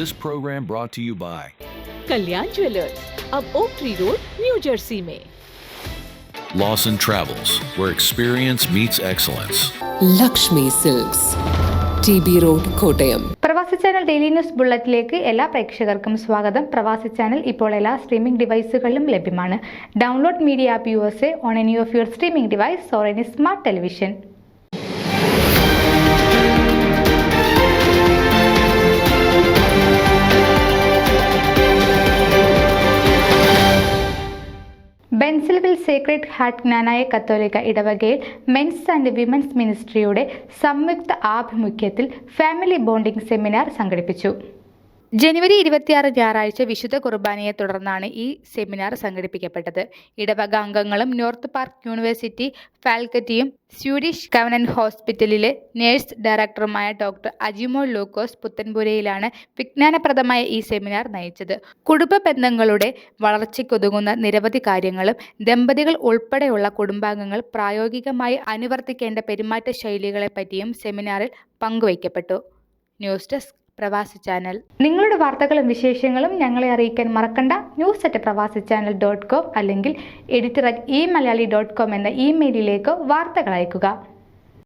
This program brought to you by Kalyan Jewellers, अब Oak Tree Road, New Jersey में। Lawson Travels, where experience meets excellence. Lakshmi Silks, TB Road, Kottayam. Pravasi Channel daily news ബുള്ളറ്റിലേക്ക് എല്ലാ പ്രേക്ഷകർക്കും സ്വാഗതം. പ്രവാസി channel ഇപ്പോൾ എല്ലാ streaming ഡിവൈസുകളിലും ലഭ്യമാണ്. Download media app USA on any of your streaming device or any smart television. Bensenville Sacred Heart Knanaya കത്തോലിക്ക ഇടവകയിൽ men's and women's മിനിസ്ട്രിയുടെ സംയുക്ത ആഭിമുഖ്യത്തിൽ ഫാമിലി ബോണ്ടിംഗ് സെമിനാർ സംഘടിപ്പിച്ചു. ജനുവരി 26 ഞായറാഴ്ച വിശുദ്ധ കുർബാനയെ തുടർന്നാണ് ഈ സെമിനാർ സംഘടിപ്പിക്കപ്പെട്ടത്. ഇടവക അംഗങ്ങളും നോർത്ത് പാർക്ക് യൂണിവേഴ്സിറ്റി ഫാക്കൽറ്റിയും സ്വീഡിഷ് കവനന്റ് ഹോസ്പിറ്റലിലെ നഴ്സ് ഡയറക്ടറുമായ ഡോക്ടർ അജിമോൾ ലൂക്കോസ് പുത്തൻപുരയിലാണ് വിജ്ഞാനപ്രദമായ ഈ സെമിനാർ നയിച്ചത്. കുടുംബ ബന്ധങ്ങളുടെ വളർച്ചയ്ക്കൊതുങ്ങുന്ന നിരവധി കാര്യങ്ങളും ദമ്പതികൾ ഉൾപ്പെടെയുള്ള കുടുംബാംഗങ്ങൾ പ്രായോഗികമായി അനുവർത്തിക്കേണ്ട പെരുമാറ്റ ശൈലികളെപ്പറ്റിയും സെമിനാറിൽ പങ്കുവയ്ക്കപ്പെട്ടു. ന്യൂസ് ഡെസ്ക് പ്രവാസി ചാനൽ. നിങ്ങളുടെ വാർത്തകളും വിശേഷങ്ങളും ഞങ്ങളെ അറിയിക്കാൻ മറക്കണ്ട. news@pravasichannel.com അല്ലെങ്കിൽ editor@eMalayali.com എന്ന ഇമെയിലിലേക്ക് വാർത്തകൾ അയക്കുക.